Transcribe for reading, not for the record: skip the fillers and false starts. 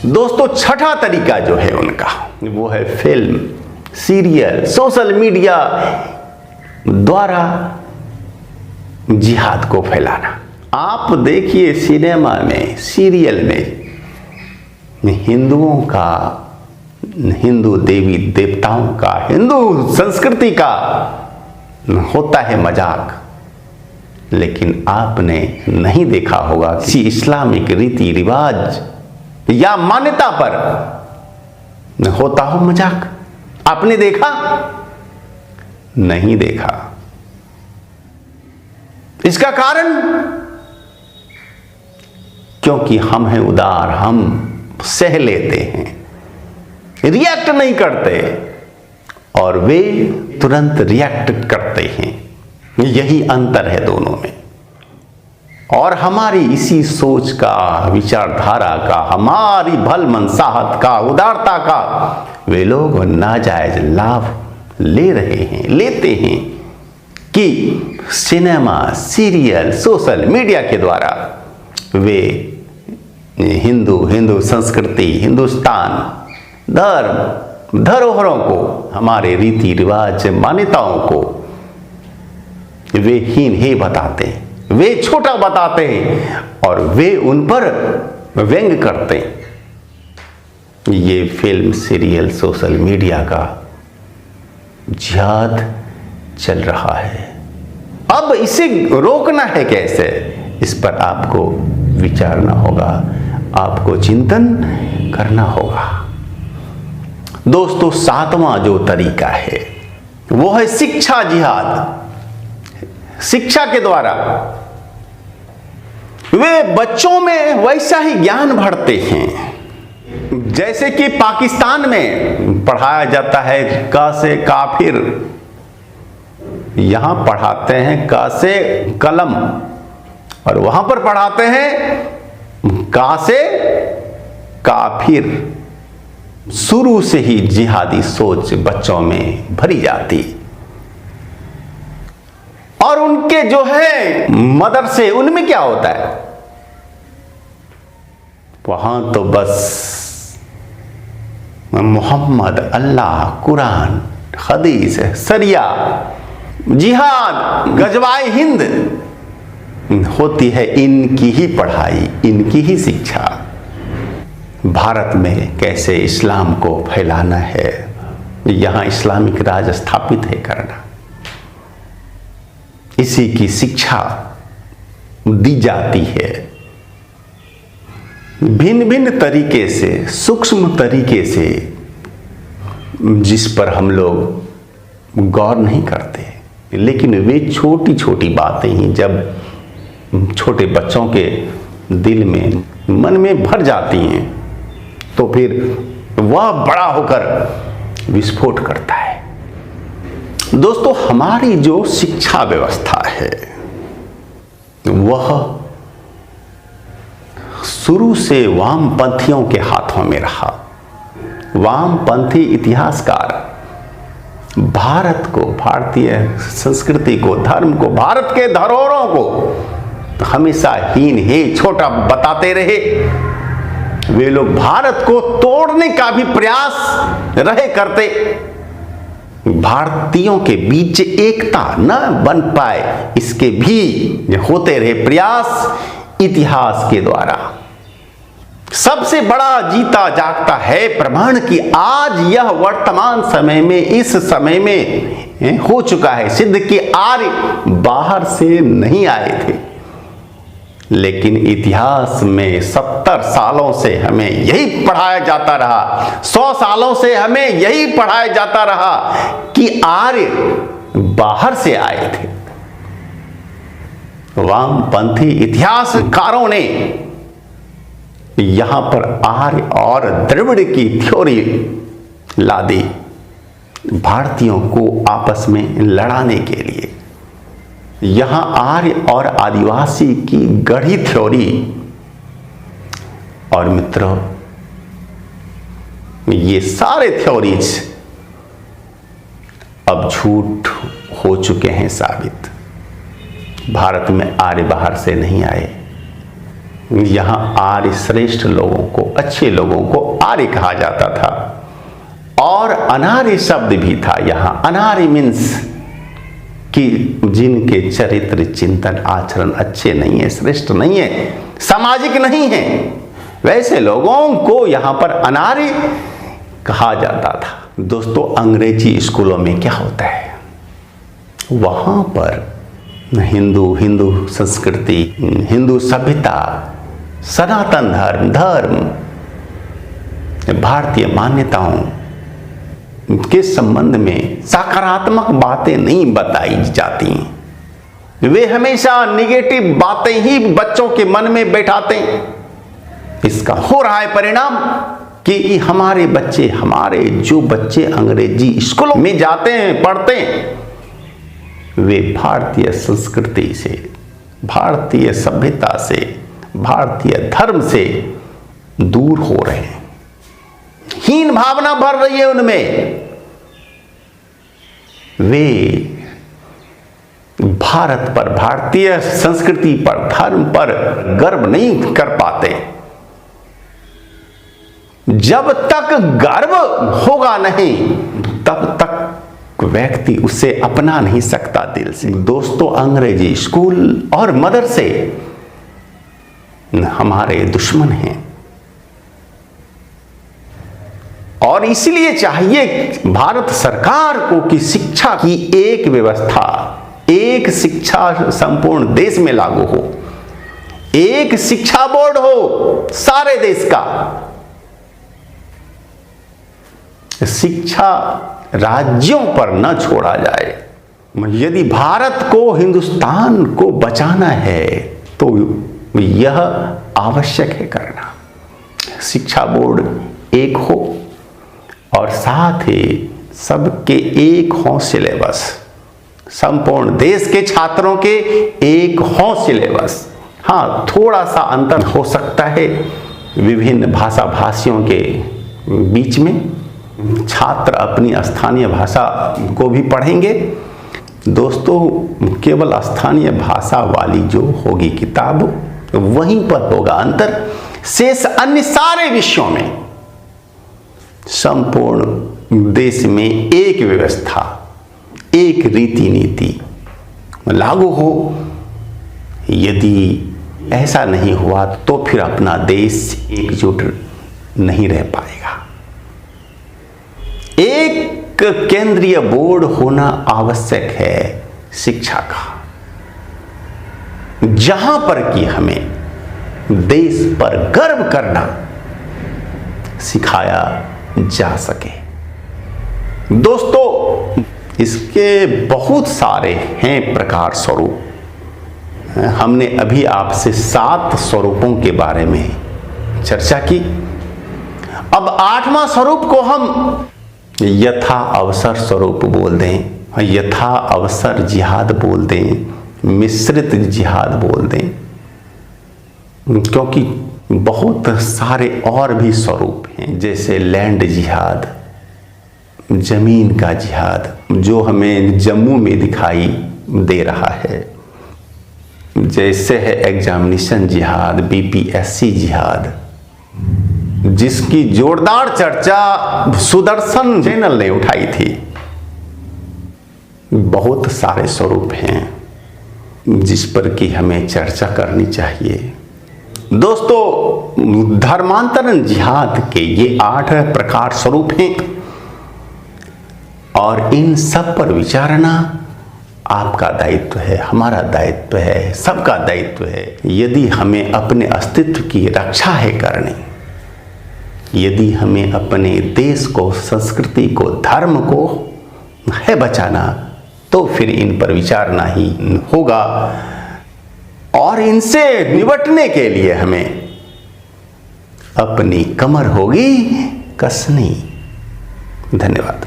दोस्तों, छठा तरीका जो है उनका, वो है फिल्म, सीरियल, सोशल मीडिया द्वारा जिहाद को फैलाना। आप देखिए सिनेमा में, सीरियल में हिंदुओं का, हिंदू देवी देवताओं का, हिंदू संस्कृति का होता है मजाक, लेकिन आपने नहीं देखा होगा किसी इस्लामिक रीति रिवाज या मान्यता पर होता हो मजाक। आपने देखा? नहीं देखा। इसका कारण, क्योंकि हम हैं उदार, हम सह लेते हैं, रिएक्ट नहीं करते, और वे तुरंत रिएक्ट करते हैं। यही अंतर है दोनों में। और हमारी इसी सोच का, विचारधारा का, हमारी भल मनसाहत का, उदारता का वे लोग नाजायज लाभ ले रहे हैं, लेते हैं कि सिनेमा, सीरियल, सोशल मीडिया के द्वारा वे हिंदू संस्कृति, हिंदुस्तान, धर्म, धरोहरों को, हमारे रीति रिवाज, मान्यताओं को वे हीन ही बताते हैं, वे छोटा बताते हैं, और वे उन पर व्यंग करते हैं। ये फिल्म, सीरियल, सोशल मीडिया का जिहाद चल रहा है। अब इसे रोकना है कैसे? इस पर आपको विचारना होगा, आपको चिंतन करना होगा। दोस्तों, सातवां जो तरीका है वो है शिक्षा जिहाद। शिक्षा के द्वारा वे बच्चों में वैसा ही ज्ञान भरते हैं जैसे कि पाकिस्तान में पढ़ाया जाता है क से काफिर, यहां पढ़ाते हैं क से कलम, और वहां पर पढ़ाते हैं क से काफिर। शुरू से ही जिहादी सोच बच्चों में भरी जाती, और उनके जो है मदरसे, उनमें क्या होता है, वहां तो बस मोहम्मद, अल्लाह, कुरान, हदीस, सरिया, जिहाद, गजवाए हिंद होती है। इनकी ही पढ़ाई, इनकी ही शिक्षा। भारत में कैसे इस्लाम को फैलाना है, यहां इस्लामिक राज स्थापित है करना, इसी की शिक्षा दी जाती है। भिन्न भिन्न तरीके से, सूक्ष्म तरीके से, जिस पर हम लोग गौर नहीं करते, लेकिन वे छोटी छोटी बातें ही जब छोटे बच्चों के दिल में, मन में भर जाती हैं, तो फिर वह बड़ा होकर विस्फोट करता है। दोस्तों, हमारी जो शिक्षा व्यवस्था है वह शुरू से वामपंथियों के हाथों में रहा। वामपंथी इतिहासकार भारत को, भारतीय संस्कृति को, धर्म को, भारत के धरोहरों को हमेशा हीन ही, छोटा बताते रहे। वे लोग भारत को तोड़ने का भी प्रयास रहे करते। भारतीयों के बीच एकता न बन पाए, इसके भी होते रहे प्रयास इतिहास के द्वारा। सबसे बड़ा जीता जागता है प्रमाण कि आज यह वर्तमान समय में, इस समय में हो चुका है सिद्ध कि आर्य बाहर से नहीं आए थे, लेकिन इतिहास में 70 सालों से हमें यही पढ़ाया जाता रहा, 100 सालों से हमें यही पढ़ाया जाता रहा कि आर्य बाहर से आए थे। वामपंथी इतिहासकारों ने यहां पर आर्य और द्रविड़ की थ्योरी ला दी भारतीयों को आपस में लड़ाने के लिए। यहां आर्य और आदिवासी की गढ़ी थ्योरी। और मित्रों, ये सारे थ्योरीज अब झूठ हो चुके हैं साबित। भारत में आर्य बाहर से नहीं आए, यहाँ आर्य श्रेष्ठ लोगों को, अच्छे लोगों को आर्य कहा जाता था। और अनार्य शब्द भी था यहाँ। अनार्य मीन्स कि जिनके चरित्र, चिंतन, आचरण अच्छे नहीं है, श्रेष्ठ नहीं है, सामाजिक नहीं है, वैसे लोगों को यहाँ पर अनार्य कहा जाता था। दोस्तों, अंग्रेजी स्कूलों में क्या होता है, वहाँ पर हिंदू संस्कृति, हिंदू सभ्यता, सनातन धर्म, भारतीय मान्यताओं के संबंध में सकारात्मक बातें नहीं बताई जाती। वे हमेशा निगेटिव बातें ही बच्चों के मन में बैठाते हैं। इसका हो रहा है परिणाम कि हमारे बच्चे, जो बच्चे अंग्रेजी स्कूलों में जाते हैं, पढ़ते हैं, वे भारतीय संस्कृति से, भारतीय सभ्यता से, भारतीय धर्म से दूर हो रहे हैं। हीन भावना भर रही है उनमें। वे भारत पर, भारतीय संस्कृति पर, धर्म पर गर्व नहीं कर पाते। जब तक गर्व होगा नहीं, तब तक व्यक्ति उसे अपना नहीं सकता दिल से। दोस्तों, अंग्रेजी स्कूल और मदरसे हमारे दुश्मन हैं, और इसलिए चाहिए भारत सरकार को कि शिक्षा की एक व्यवस्था, एक शिक्षा संपूर्ण देश में लागू हो, एक शिक्षा बोर्ड हो सारे देश का। शिक्षा राज्यों पर न छोड़ा जाए। यदि भारत को, हिंदुस्तान को बचाना है तो यह आवश्यक है करना। शिक्षा बोर्ड एक हो और साथ ही सबके एक हो सिलेबस, संपूर्ण देश के छात्रों के एक हो सिलेबस। हाँ, थोड़ा सा अंतर हो सकता है विभिन्न भाषा भाषियों के बीच में। छात्र अपनी स्थानीय भाषा को भी पढ़ेंगे। दोस्तों, केवल स्थानीय भाषा वाली जो होगी किताब, वहीं पर होगा अंतर। शेष अन्य सारे विषयों में संपूर्ण देश में एक व्यवस्था, एक रीति नीति लागू हो। यदि ऐसा नहीं हुआ तो फिर अपना देश एकजुट नहीं रह पाएगा। एक केंद्रीय बोर्ड होना आवश्यक है शिक्षा का, जहां पर कि हमें देश पर गर्व करना सिखाया जा सके। दोस्तों, इसके बहुत सारे हैं प्रकार स्वरूप। हमने अभी आपसे 7 स्वरूपों के बारे में चर्चा की। अब 8वां स्वरूप को हम यथा अवसर स्वरूप बोल दें, यथा अवसर जिहाद बोल दें, मिश्रित जिहाद बोल दें, क्योंकि बहुत सारे और भी स्वरूप हैं, जैसे लैंड जिहाद, जमीन का जिहाद, जो हमें जम्मू में दिखाई दे रहा है, जैसे है एग्जामिनेशन जिहाद, बीपीएससी जिहाद, जिसकी जोरदार चर्चा सुदर्शन चैनल ने उठाई थी। बहुत सारे स्वरूप हैं जिस पर कि हमें चर्चा करनी चाहिए। दोस्तों, धर्मांतरण जिहाद के ये 8 प्रकार स्वरूप हैं, और इन सब पर विचारना आपका दायित्व है, हमारा दायित्व है, सबका दायित्व है। यदि हमें अपने अस्तित्व की रक्षा है करनी, यदि हमें अपने देश को, संस्कृति को, धर्म को है बचाना, तो फिर इन पर विचारना ही होगा। और इनसे निपटने के लिए हमें अपनी कमर होगी कसनी। धन्यवाद।